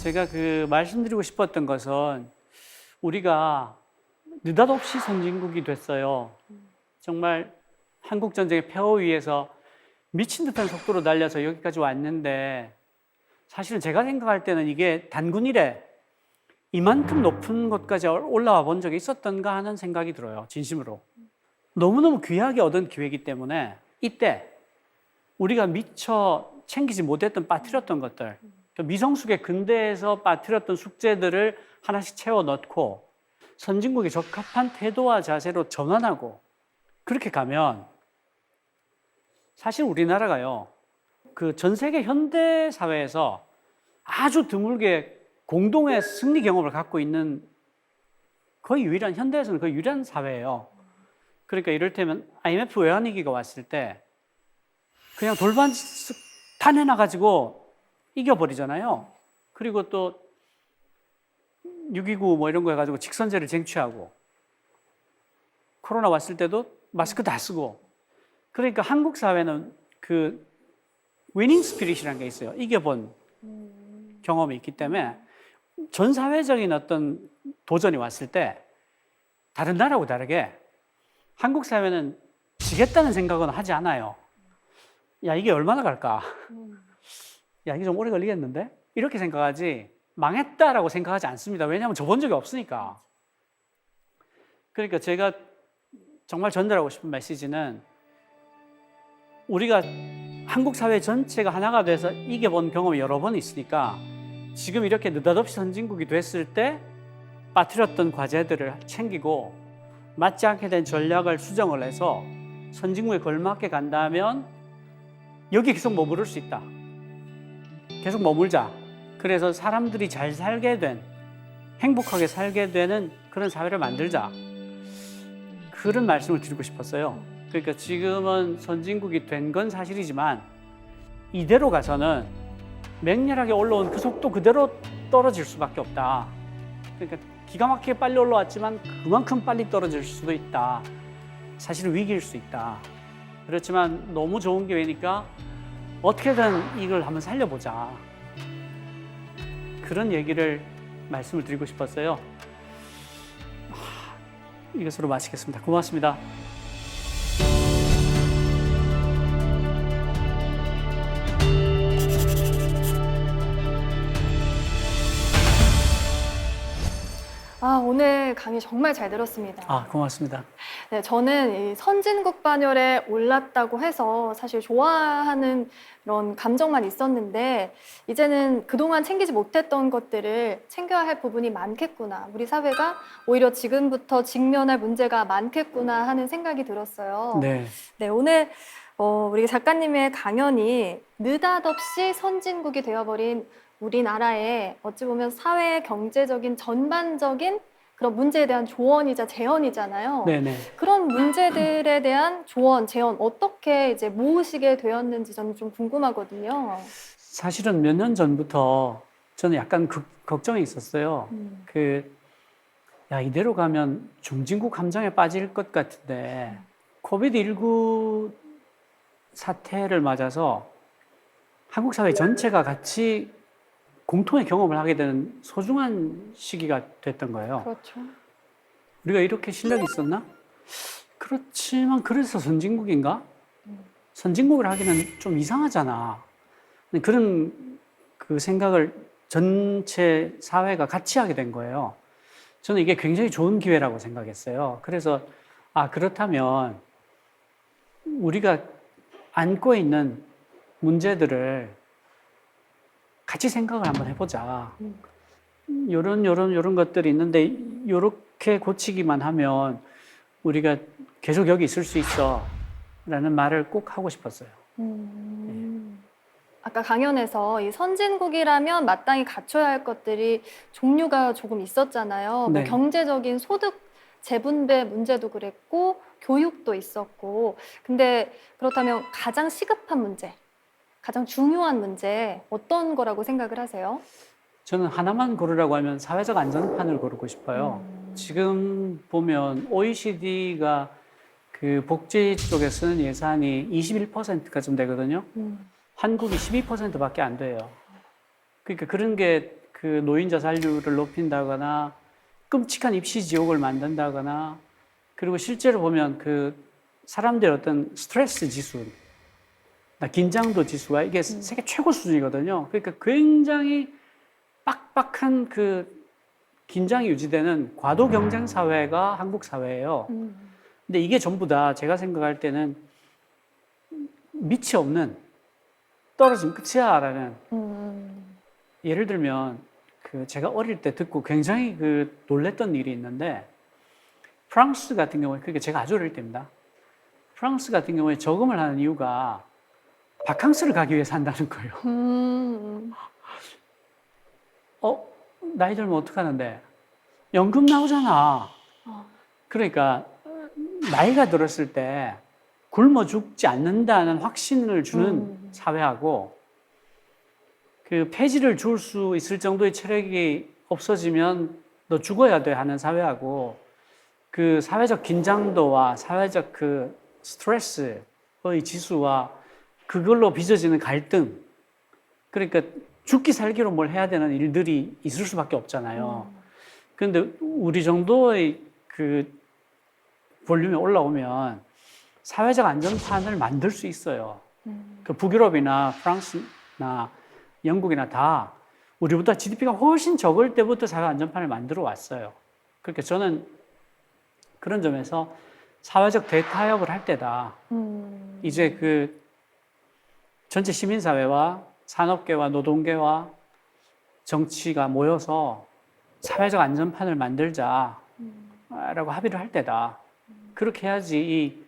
제가 그 말씀드리고 싶었던 것은 우리가 느닷없이 선진국이 됐어요. 정말 한국 전쟁의 폐허 위에서 미친 듯한 속도로 달려서 여기까지 왔는데 사실은 제가 생각할 때는 이게 단군 이래 이만큼 높은 곳까지 올라와 본 적이 있었던가 하는 생각이 들어요. 진심으로. 너무너무 귀하게 얻은 기회이기 때문에 이때 우리가 미처 챙기지 못했던 빠뜨렸던 것들, 미성숙의 근대에서 빠뜨렸던 숙제들을 하나씩 채워 넣고 선진국에 적합한 태도와 자세로 전환하고 그렇게 가면 사실 우리나라가요, 그 전 세계 현대 사회에서 아주 드물게 공동의 승리 경험을 갖고 있는 거의 유일한, 현대에서는 거의 유일한 사회예요. 그러니까 이를테면 IMF 외환위기가 왔을 때 그냥 돌반 다 내놔가지고 이겨버리잖아요. 그리고 또 6.29 뭐 이런 거 해가지고 직선제를 쟁취하고 코로나 왔을 때도 마스크 다 쓰고. 그러니까 한국 사회는 그 위닝 스피릿이라는 게 있어요. 이겨본 경험이 있기 때문에 전 사회적인 어떤 도전이 왔을 때 다른 나라하고 다르게 한국 사회는 지겠다는 생각은 하지 않아요. 야, 이게 얼마나 갈까? 야, 이게 좀 오래 걸리겠는데? 이렇게 생각하지 망했다라고 생각하지 않습니다. 왜냐하면 저본 적이 없으니까. 그러니까 제가 정말 전달하고 싶은 메시지는 우리가 한국 사회 전체가 하나가 돼서 이겨본 경험이 여러 번 있으니까 지금 이렇게 느닷없이 선진국이 됐을 때 빠뜨렸던 과제들을 챙기고 맞지 않게 된 전략을 수정을 해서 선진국에 걸맞게 간다면 여기 계속 머무를 수 있다. 계속 머물자. 그래서 사람들이 잘 살게 된, 행복하게 살게 되는 그런 사회를 만들자. 그런 말씀을 드리고 싶었어요. 그러니까 지금은 선진국이 된 건 사실이지만 이대로 가서는 맹렬하게 올라온 그 속도 그대로 떨어질 수밖에 없다. 그러니까 기가 막히게 빨리 올라왔지만 그만큼 빨리 떨어질 수도 있다. 사실은 위기일 수 있다. 그렇지만 너무 좋은 기회니까 어떻게든 이걸 한번 살려보자. 그런 얘기를 말씀을 드리고 싶었어요. 이것으로 마치겠습니다. 고맙습니다. 오늘 강의 정말 잘 들었습니다. 고맙습니다. 네, 저는 이 선진국 반열에 올랐다고 해서 사실 좋아하는 그런 감정만 있었는데 이제는 그동안 챙기지 못했던 것들을 챙겨야 할 부분이 많겠구나. 우리 사회가 오히려 지금부터 직면할 문제가 많겠구나 하는 생각이 들었어요. 네. 네, 오늘 우리 작가님의 강연이 느닷없이 선진국이 되어버린 우리나라의 어찌 보면 사회 경제적인 전반적인 그런 문제에 대한 조언이자 제언이잖아요. 네네. 그런 문제들에 대한 조언, 제언 어떻게 이제 모으시게 되었는지 저는 좀 궁금하거든요. 사실은 몇 년 전부터 저는 약간 걱정이 있었어요. 야, 이대로 가면 중진국 함정에 빠질 것 같은데, 코비드19 사태를 맞아서 한국 사회 전체가 같이 공통의 경험을 하게 되는 소중한 시기가 됐던 거예요. 그렇죠. 우리가 이렇게 실력이 있었나? 그렇지만 그래서 선진국인가? 선진국을 하기는 좀 이상하잖아. 그런 그 생각을 전체 사회가 같이 하게 된 거예요. 저는 이게 굉장히 좋은 기회라고 생각했어요. 그래서 그렇다면 우리가 안고 있는 문제들을 같이 생각을 한번 해보자. 요런 것들이 있는데 요렇게 고치기만 하면 우리가 계속 여기 있을 수 있어. 라는 말을 꼭 하고 싶었어요. 아까 강연에서 이 선진국이라면 마땅히 갖춰야 할 것들이 종류가 조금 있었잖아요. 네. 뭐 경제적인 소득 재분배 문제도 그랬고 교육도 있었고. 근데 그렇다면 가장 시급한 문제, 가장 중요한 문제 어떤 거라고 생각을 하세요? 저는 하나만 고르라고 하면 사회적 안전판을 고르고 싶어요. 지금 보면 OECD가 그 복지 쪽에 쓰는 예산이 21%가 좀 되거든요. 한국이 12%밖에 안 돼요. 그러니까 그런 게 그 노인 자살률을 높인다거나 끔찍한 입시 지옥을 만든다거나 그리고 실제로 보면 그 사람들의 어떤 스트레스 지수, 긴장도 지수가 이게 세계 최고 수준이거든요. 그러니까 굉장히 빡빡한 그 긴장이 유지되는 과도 경쟁 사회가 한국 사회예요. 근데 이게 전부 다 제가 생각할 때는 밑이 없는 떨어지면 끝이야라는 예를 들면 그 제가 어릴 때 듣고 굉장히 그 놀랬던 일이 있는데 프랑스 같은 경우에 그게 제가 아주 어릴 때입니다. 프랑스 같은 경우에 저금을 하는 이유가 바캉스를 가기 위해서 한다는 거예요. 나이 들면 어떡하는데? 연금 나오잖아. 그러니까 나이가 들었을 때 굶어 죽지 않는다는 확신을 주는 사회하고 그 폐지를 줄 수 있을 정도의 체력이 없어지면 너 죽어야 돼 하는 사회하고 그 사회적 긴장도와 사회적 그 스트레스의 지수와 그걸로 빚어지는 갈등 그러니까 죽기 살기로 뭘 해야 되는 일들이 있을 수밖에 없잖아요. 그런데 우리 정도의 그 볼륨이 올라오면 사회적 안전판을 만들 수 있어요. 그 북유럽이나 프랑스나 영국이나 다 우리보다 GDP가 훨씬 적을 때부터 사회 안전판을 만들어 왔어요. 그러니까 저는 그런 점에서 사회적 대타협을 할 때다. 이제 그 전체 시민사회와 산업계와 노동계와 정치가 모여서 사회적 안전판을 만들자라고 합의를 할 때다. 그렇게 해야지 이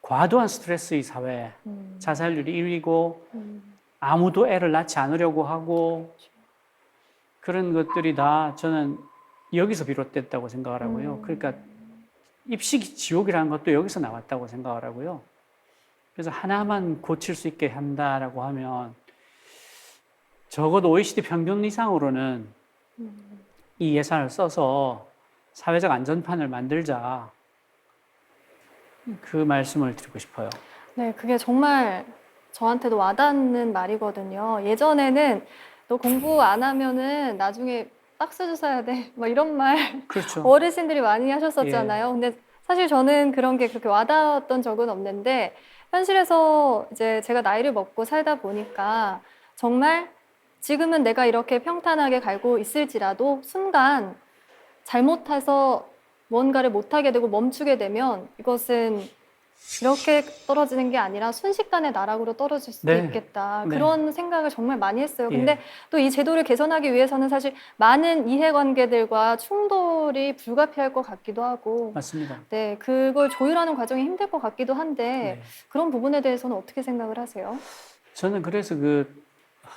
과도한 스트레스의 사회, 자살률이 1위고 아무도 애를 낳지 않으려고 하고 그런 것들이 다 저는 여기서 비롯됐다고 생각을 하고요. 그러니까 입시 지옥이라는 것도 여기서 나왔다고 생각을 하고요. 그래서 하나만 고칠 수 있게 한다라고 하면 적어도 OECD 평균 이상으로는 이 예산을 써서 사회적 안전판을 만들자. 그 말씀을 드리고 싶어요. 네, 그게 정말 저한테도 와닿는 말이거든요. 예전에는 너 공부 안 하면은 나중에 박스 주워야 돼. 뭐 이런 말 그렇죠. 어르신들이 많이 하셨었잖아요. 근데 사실 저는 그런 게 그렇게 와닿았던 적은 없는데 현실에서 이제 제가 나이를 먹고 살다 보니까 정말 지금은 내가 이렇게 평탄하게 갈고 있을지라도 순간 잘못해서 뭔가를 못하게 되고 멈추게 되면 이것은 이렇게 떨어지는 게 아니라 순식간에 나락으로 떨어질 수도 있겠다. 그런 생각을 정말 많이 했어요. 근데 또 이 제도를 개선하기 위해서는 사실 많은 이해관계들과 충돌이 불가피할 것 같기도 하고. 맞습니다. 네, 그걸 조율하는 과정이 힘들 것 같기도 한데 그런 부분에 대해서는 어떻게 생각을 하세요? 저는 그래서 그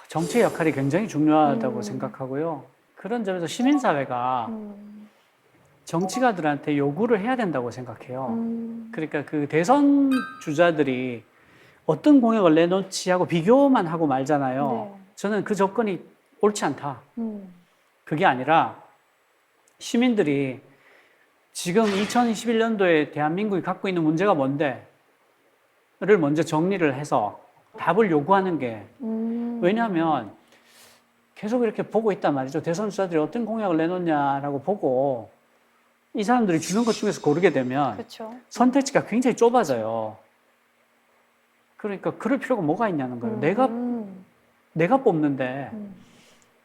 정치의 역할이 굉장히 중요하다고 생각하고요. 그런 점에서 시민사회가 정치가들한테 요구를 해야 된다고 생각해요. 그러니까 그 대선 주자들이 어떤 공약을 내놓지 하고 비교만 하고 말잖아요. 네. 저는 그 접근이 옳지 않다. 음. 그게 아니라 시민들이 지금 2021년도에 대한민국이 갖고 있는 문제가 뭔데를 먼저 정리를 해서 답을 요구하는 게 왜냐하면 계속 이렇게 보고 있단 말이죠. 대선 주자들이 어떤 공약을 내놓냐라고 보고 이 사람들이 주는 것 중에서 고르게 되면 그렇죠. 선택지가 굉장히 좁아져요. 그러니까 그럴 필요가 뭐가 있냐는 거예요. 내가 뽑는데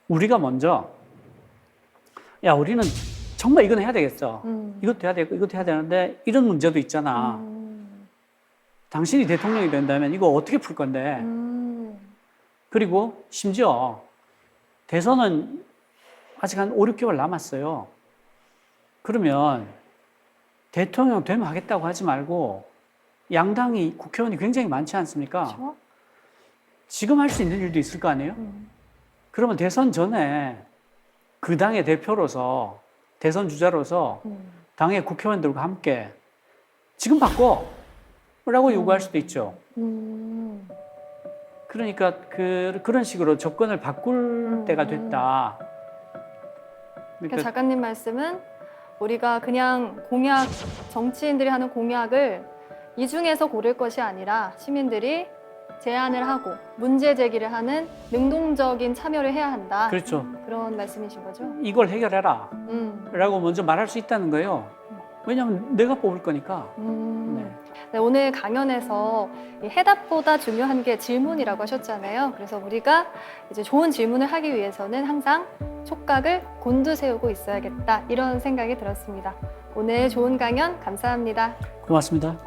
우리가 먼저 야 우리는 정말 이건 해야 되겠어. 이것도 해야 되고 이것도 해야 되는데 이런 문제도 있잖아. 당신이 대통령이 된다면 이거 어떻게 풀 건데? 그리고 심지어 대선은 아직 한 5, 6개월 남았어요. 그러면 대통령 되면 하겠다고 하지 말고 양당이 국회의원이 굉장히 많지 않습니까? 그렇죠? 지금 할 수 있는 일도 있을 거 아니에요? 그러면 대선 전에 그 당의 대표로서 대선 주자로서 당의 국회의원들과 함께 지금 바꿔! 라고 요구할 수도 있죠. 그러니까 그런 식으로 접근을 바꿀 때가 됐다. 그러니까 작가님 말씀은 우리가 그냥 공약, 정치인들이 하는 공약을 이 중에서 고를 것이 아니라 시민들이 제안을 하고 문제 제기를 하는 능동적인 참여를 해야 한다. 그렇죠. 그런 말씀이신 거죠? 이걸 해결해라. 라고 먼저 말할 수 있다는 거예요. 왜냐하면 내가 뽑을 거니까. 네. 네, 오늘 강연에서 이 해답보다 중요한 게 질문이라고 하셨잖아요. 그래서 우리가 이제 좋은 질문을 하기 위해서는 항상 촉각을 곤두세우고 있어야겠다. 이런 생각이 들었습니다. 오늘 좋은 강연 감사합니다. 고맙습니다.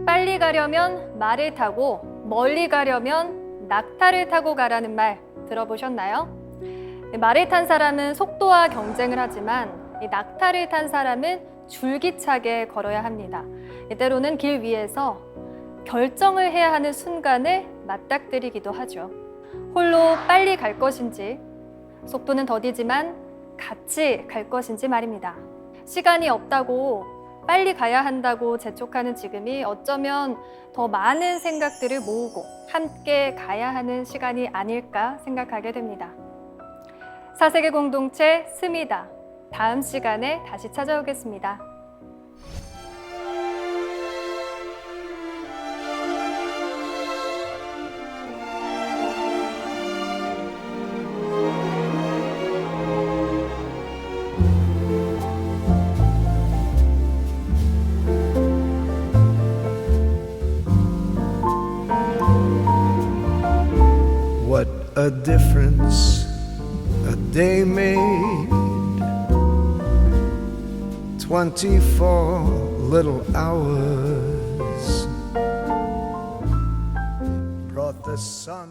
빨리 가려면 말을 타고 멀리 가려면 낙타를 타고 가라는 말 들어보셨나요? 말을 탄 사람은 속도와 경쟁을 하지만 이 낙타를 탄 사람은 줄기차게 걸어야 합니다. 때로는 길 위에서 결정을 해야 하는 순간을 맞닥뜨리기도 하죠. 홀로 빨리 갈 것인지, 속도는 더디지만 같이 갈 것인지 말입니다. 시간이 없다고 빨리 가야 한다고 재촉하는 지금이 어쩌면 더 많은 생각들을 모으고 함께 가야 하는 시간이 아닐까 생각하게 됩니다. 사색의 공동체 스미다. 다음 시간에 다시 찾아오겠습니다. What a difference a day made. 24 little hours brought the sun